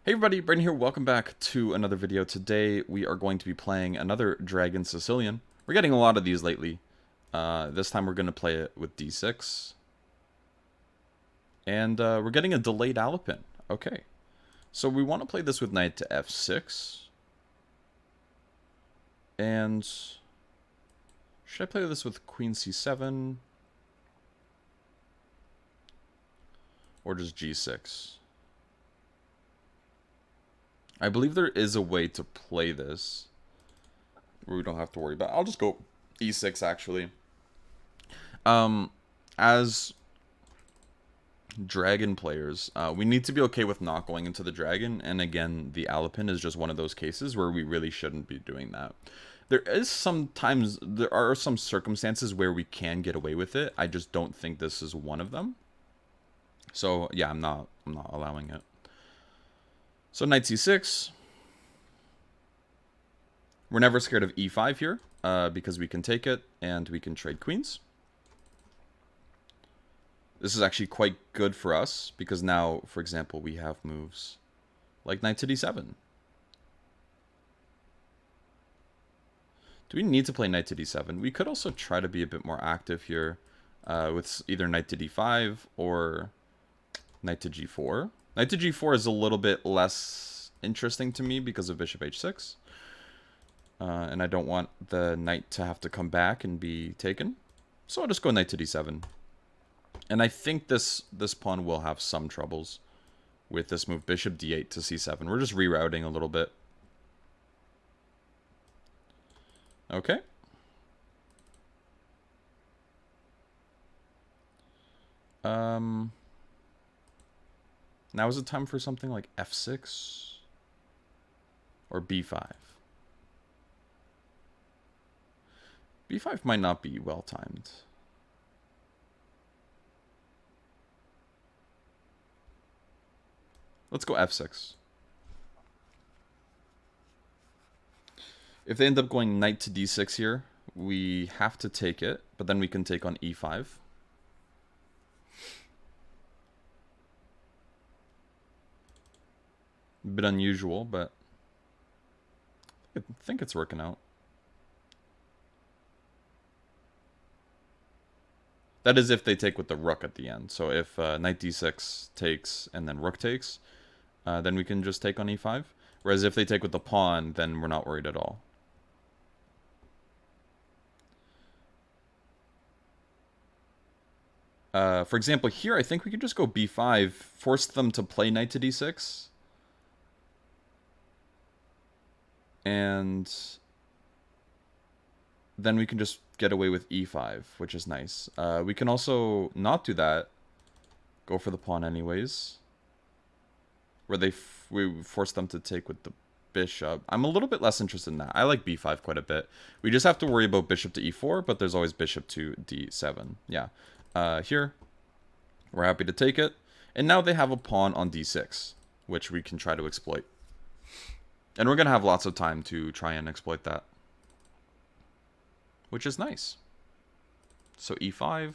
Hey everybody, Brandon here. Welcome back to another video. Today we are going to be playing another Dragon Sicilian. We're getting a lot of these lately. This time we're going to play it with D6. And we're getting a delayed Alapin. Okay. So we want to play this with knight to F6. And should I play this with Queen C7? Or just G6? I believe there is a way to play this where we don't have to worry about it. I'll just go E6 actually. As dragon players, we need to be okay with not going into the dragon, and again, the Alapin is just one of those cases where we really shouldn't be doing that. There are some circumstances where we can get away with it. I just don't think this is one of them. So yeah, I'm not allowing it. So knight c6. We're never scared of e5 here, because we can take it and we can trade queens. This is actually quite good for us, because now, for example, we have moves like knight to d7. Do we need to play knight to d7? We could also try to be a bit more active here with either knight to d5 or knight to g4. Knight to g4 is a little bit less interesting to me because of bishop h6. And I don't want the knight to have to come back and be taken. So I'll just go knight to d7. And I think this pawn will have some troubles with this move, bishop d8 to c7. We're just rerouting a little bit. Okay. Now is the time for something like f6 or b5. b5 might not be well timed. Let's go f6. If they end up going knight to d6 here, we have to take it, but then we can take on e5. A bit unusual, but I think it's working out. That is if they take with the rook at the end. So if knight d6 takes and then rook takes, then we can just take on e5. Whereas if they take with the pawn, then we're not worried at all. For example, here I think we could just go b5, force them to play knight to d6. And then we can just get away with e5, which is nice. We can also not do that. Go for the pawn anyways. Where we force them to take with the bishop. I'm a little bit less interested in that. I like b5 quite a bit. We just have to worry about bishop to e4, but there's always bishop to d7. Yeah. Here, we're happy to take it. And now they have a pawn on d6, which we can try to exploit. And we're going to have lots of time to try and exploit that, which is nice. So e5.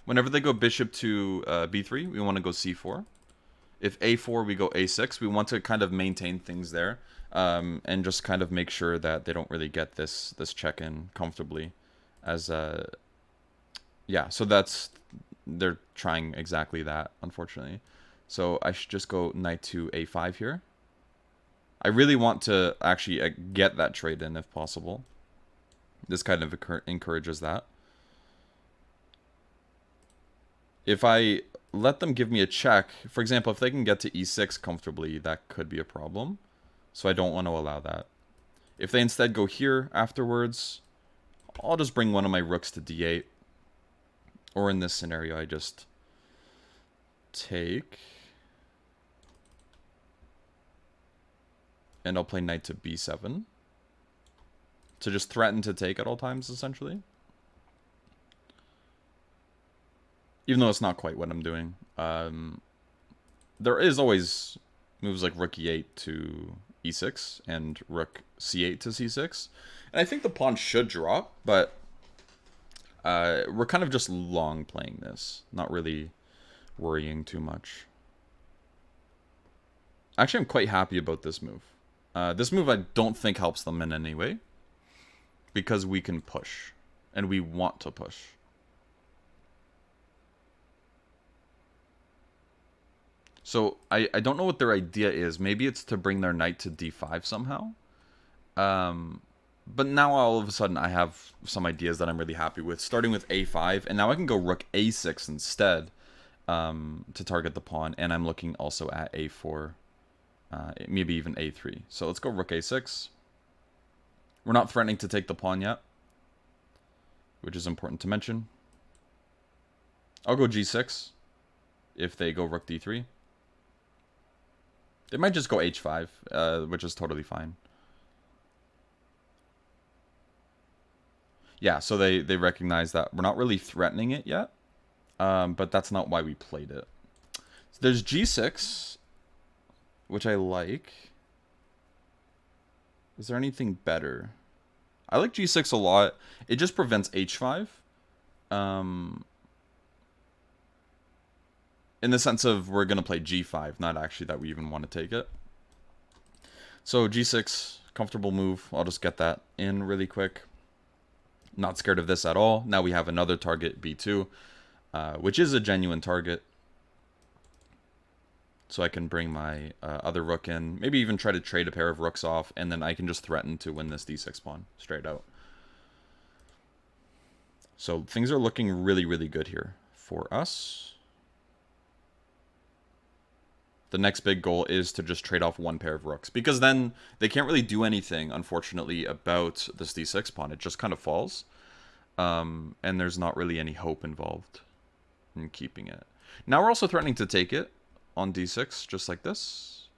Whenever they go bishop to b3, we want to go c4. If a4, we go a6. We want to kind of maintain things there, and just kind of make sure that they don't really get this check-in comfortably. As yeah, so they're trying exactly that, unfortunately. So I should just go knight to a5 here. I really want to actually get that trade in if possible. This kind of encourages that. If I let them give me a check, for example, if they can get to e6 comfortably, that could be a problem. So I don't want to allow that. If they instead go here afterwards, I'll just bring one of my rooks to d8. Or in this scenario, I just take. And I'll play knight to b7. To just threaten to take at all times, essentially. Even though it's not quite what I'm doing. There is always moves like rook e8 to e6 and rook c8 to c6. And I think the pawn should drop, but we're kind of just long playing this. Not really worrying too much. Actually, I'm quite happy about this move. This move I don't think helps them in any way, because we can push, and we want to push. So I don't know what their idea is. Maybe it's to bring their knight to d5 somehow. But now all of a sudden I have some ideas that I'm really happy with, starting with a5, and now I can go rook a6 instead to target the pawn, and I'm looking also at a4, maybe even a3. So let's go rook a6. We're not threatening to take the pawn yet, which is important to mention. I'll go g6 if they go rook d3. They might just go h5, which is totally fine. Yeah, so they recognize that we're not really threatening it yet, but that's not why we played it. So there's g6, which I like. Is there anything better? I like g6 a lot. It just prevents h5. In the sense of we're going to play g5, not actually that we even want to take it. So g6, comfortable move. I'll just get that in really quick. Not scared of this at all. Now we have another target, b2, which is a genuine target. So I can bring my other rook in. Maybe even try to trade a pair of rooks off, and then I can just threaten to win this d6 pawn straight out. So things are looking really, really good here for us. The next big goal is to just trade off one pair of rooks, because then they can't really do anything, unfortunately, about this d6 pawn. It just kind of falls, and there's not really any hope involved in keeping it. Now we're also threatening to take it on d6, just like this,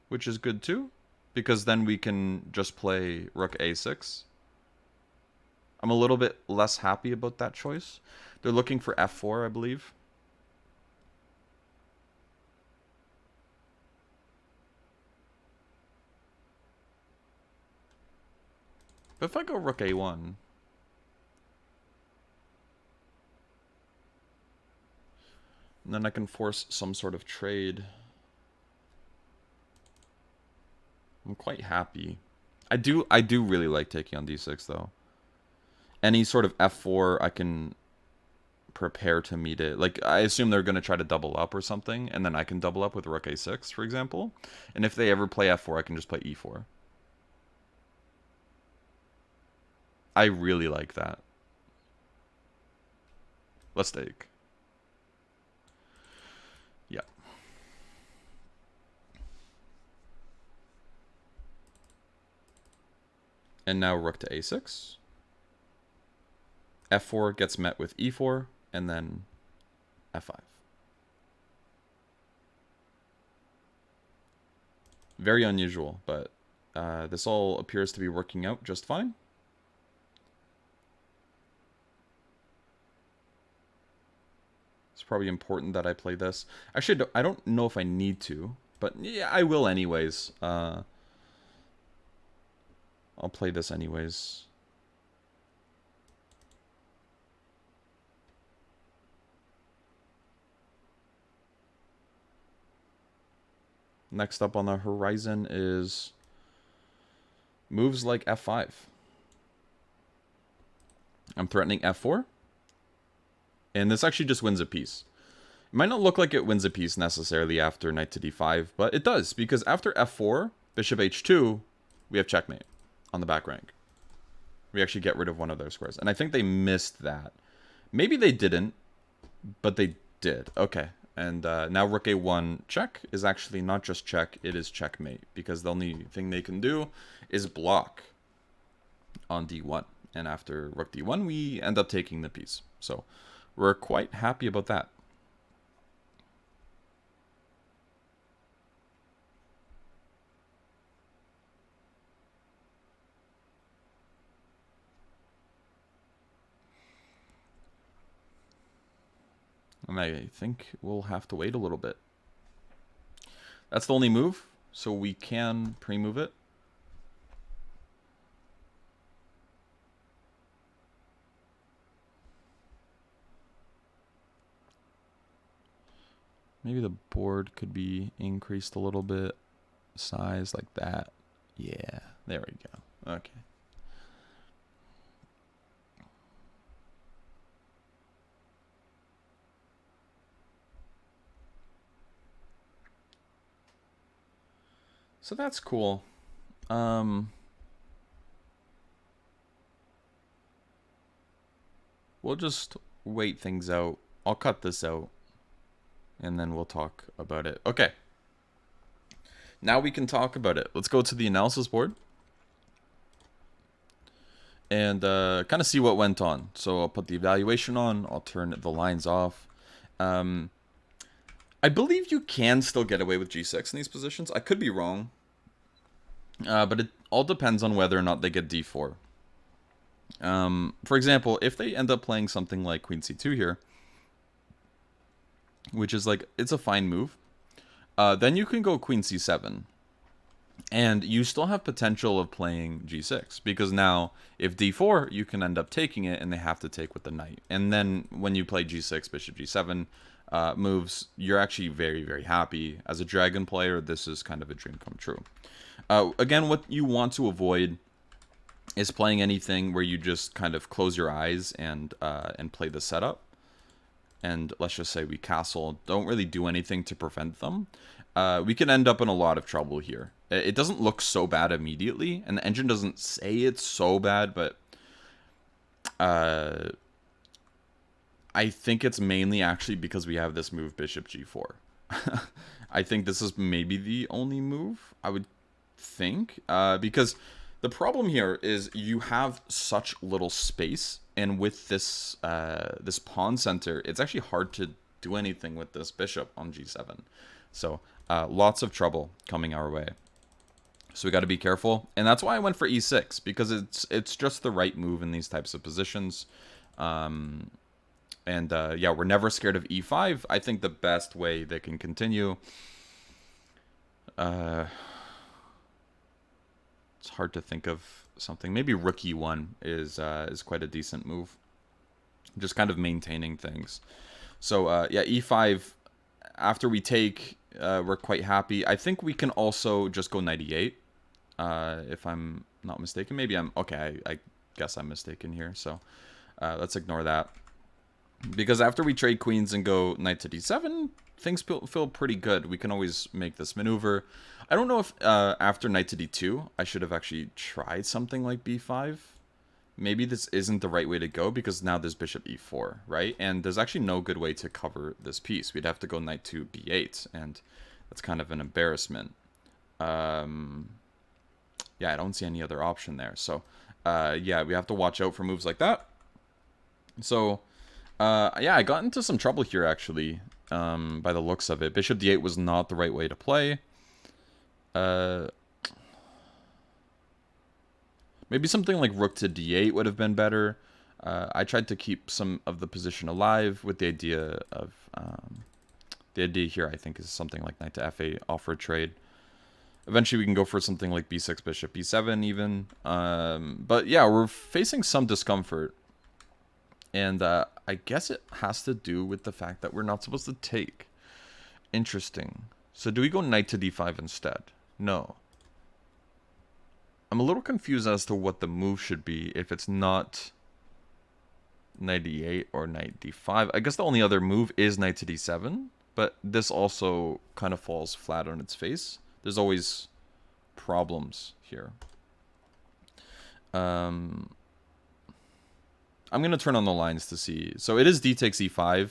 which is good too, because then we can just play rook a6. I'm a little bit less happy about that choice. They're looking for f4, I believe. But if I go rook a1, then I can force some sort of trade. I'm quite happy. I do really like taking on d6 though. Any sort of f4 I can prepare to meet it. Like, I assume they're going to try to double up or something, and then I can double up with rook a6, for example. And if they ever play f4, I can just play e4. I really like that. Let's take. Yeah. And now rook to a6. f4 gets met with e4, and then f5. Very unusual, but this all appears to be working out just fine. It's probably important that I play this. Actually, I don't know if I need to, but yeah, I will anyways. I'll play this anyways. Next up on the horizon is moves like f5. I'm threatening f4. And this actually just wins a piece. It might not look like it wins a piece necessarily after knight to d5, but it does, because after f4, bishop h2, we have checkmate on the back rank. We actually get rid of one of their squares. And I think they missed that. Maybe they didn't, but they did. Okay. And now rook a1 check is actually not just check, it is checkmate, because the only thing they can do is block on d1. And after rook d1, we end up taking the piece. So we're quite happy about that. And I think we'll have to wait a little bit. That's the only move, so we can pre-move it. Maybe the board could be increased a little bit. Size like that. Yeah, there we go. Okay. So that's cool. We'll just wait things out. I'll cut this out, and then we'll talk about it. Okay. Now we can talk about it. Let's go to the analysis board and kind of see what went on. So I'll put the evaluation on. I'll turn the lines off. I believe you can still get away with G6 in these positions. I could be wrong. But it all depends on whether or not they get D4. For example, if they end up playing something like Queen C2 here, which is like, it's a fine move, then you can go Queen C7. And you still have potential of playing G6, because now if D4, you can end up taking it, and they have to take with the knight. And then when you play G6, Bishop G7 moves, you're actually very, very happy. As a dragon player, this is kind of a dream come true. Again, what you want to avoid is playing anything where you just kind of close your eyes and play the setup. And let's just say we castle, don't really do anything to prevent them. We can end up in a lot of trouble here. It doesn't look so bad immediately, and the engine doesn't say it's so bad, but I think it's mainly actually because we have this move Bishop G4. I think this is maybe the only move, I would think, because the problem here is you have such little space, and with this this pawn center, it's actually hard to do anything with this bishop on G7. So lots of trouble coming our way. So we got to be careful, and that's why I went for E6, because it's just the right move in these types of positions. Yeah, we're never scared of E5. I think the best way they can continue. It's hard to think of something. Maybe Rook E1 is quite a decent move. Just kind of maintaining things. So yeah, E5. After we take, we're quite happy. I think we can also just go Knight E8. If I'm not mistaken. Maybe I'm... Okay, I guess I'm mistaken here. So let's ignore that. Because after we trade queens and go Knight to D7, things feel pretty good. We can always make this maneuver. I don't know if after Knight to D2, I should have actually tried something like B5. Maybe this isn't the right way to go, because now there's Bishop E4, right? And there's actually no good way to cover this piece. We'd have to go Knight to B8, and that's kind of an embarrassment. Yeah, I don't see any other option there. So, yeah, we have to watch out for moves like that. So, yeah, I got into some trouble here, actually, by the looks of it. Bishop D8 was not the right way to play. Maybe something like Rook to D8 would have been better. I tried to keep some of the position alive with the idea of... the idea here, I think, is something like Knight to F8, offer a trade. Eventually, we can go for something like B6, Bishop B7 even. But yeah, we're facing some discomfort. And I guess it has to do with the fact that we're not supposed to take. Interesting. So do we go Knight to D5 instead? No. I'm a little confused as to what the move should be if it's not Knight D8 or Knight D5. I guess the only other move is Knight to D7. But this also kind of falls flat on its face. There's always problems here. I'm going to turn on the lines to see. So it is D takes E5.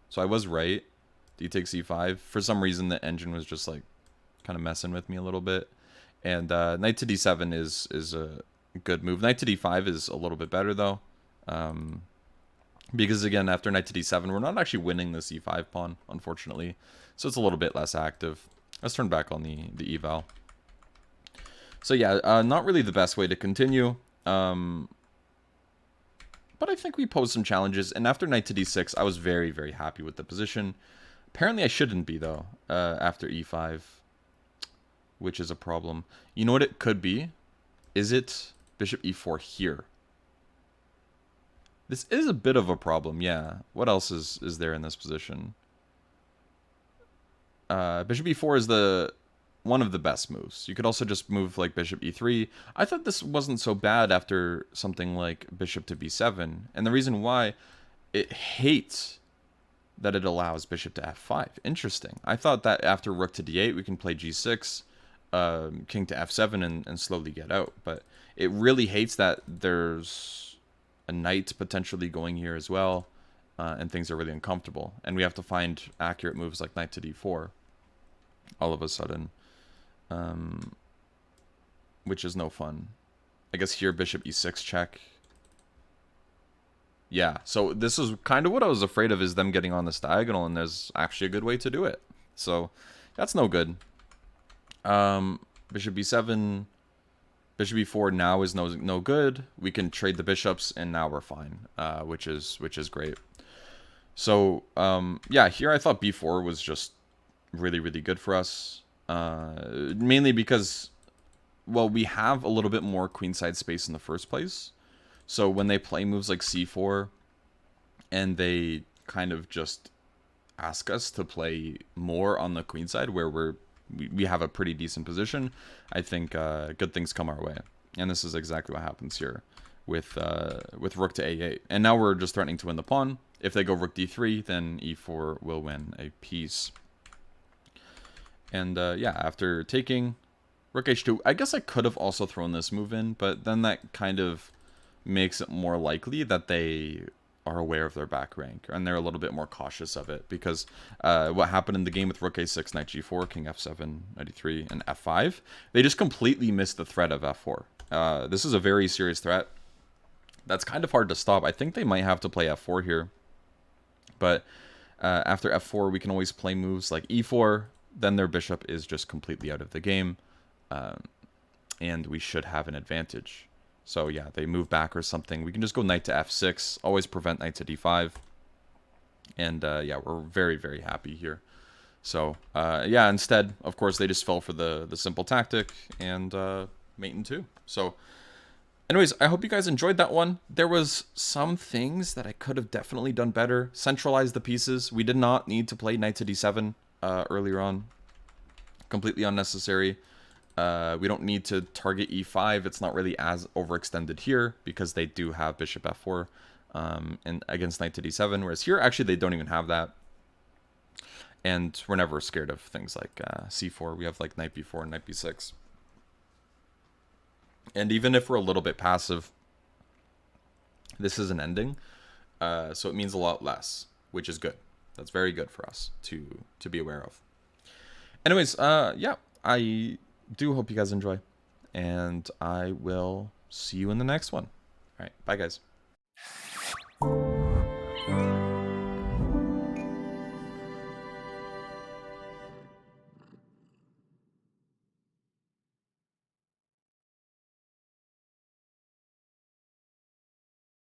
So I was right. D takes E5. For some reason, the engine was just like kind of messing with me a little bit. And Knight to D7 is a good move. Knight to D5 is a little bit better, though. Because, again, after Knight to D7, we're not actually winning this E5 pawn, unfortunately. So it's a little bit less active. Let's turn back on the eval. So yeah, not really the best way to continue. But I think we posed some challenges. And after Knight to D6, I was very, very happy with the position. Apparently I shouldn't be, though, after E5. Which is a problem. You know what it could be? Is it Bishop E4 here? This is a bit of a problem, yeah. What else is there in this position? Bishop e4 is one of the best moves. You could also just move like bishop e3. I thought this wasn't so bad after something like bishop to b7. And the reason why, it hates that it allows bishop to f5. Interesting. I thought that after rook to d8, we can play g6, king to f7, and slowly get out. But it really hates that there's a knight potentially going here as well, and things are really uncomfortable. And we have to find accurate moves like knight to d4 all of a sudden, which is no fun. I guess here bishop e6 check. Yeah, so this is kind of what I was afraid of, is them getting on this diagonal, and there's actually a good way to do it. So that's no good. Bishop b7, bishop b4 now is no good. We can trade the bishops, and now we're fine, which is great. So yeah, here I thought b4 was just really, really good for us, mainly because, well, we have a little bit more queenside space in the first place. So when they play moves like c4, and they kind of just ask us to play more on the queen side, where we have a pretty decent position, I think good things come our way. And this is exactly what happens here with rook to a8. And now we're just threatening to win the pawn. If they go rook d3, then e4 will win a piece. And yeah, after taking rook h2, I guess I could have also thrown this move in, but then that kind of makes it more likely that they are aware of their back rank, and they're a little bit more cautious of it, because what happened in the game with rook a6, knight g4, king f7, knight e3, and f5, they just completely missed the threat of f4. This is a very serious threat that's kind of hard to stop. I think they might have to play f4 here, but after f4 we can always play moves like e4, then their bishop is just completely out of the game, and we should have an advantage. So yeah, they move back or something. We can just go knight to f6, always prevent knight to d5. And yeah, we're very, very happy here. So yeah, instead, of course, they just fell for the simple tactic, and mate in 2. So anyways, I hope you guys enjoyed that one. There was some things that I could have definitely done better. Centralize the pieces. We did not need to play knight to d7 earlier on. Completely unnecessary. We don't need to target e5. It's not really as overextended here, because they do have bishop f4 and against knight to d7, whereas here actually they don't even have that. And we're never scared of things like c4. We have like knight b4 and knight b6. And even if we're a little bit passive, this is an ending, so it means a lot less, which is good. That's very good for us to be aware of. Anyways, yeah, I do hope you guys enjoy, and I will see you in the next one. All right, bye guys.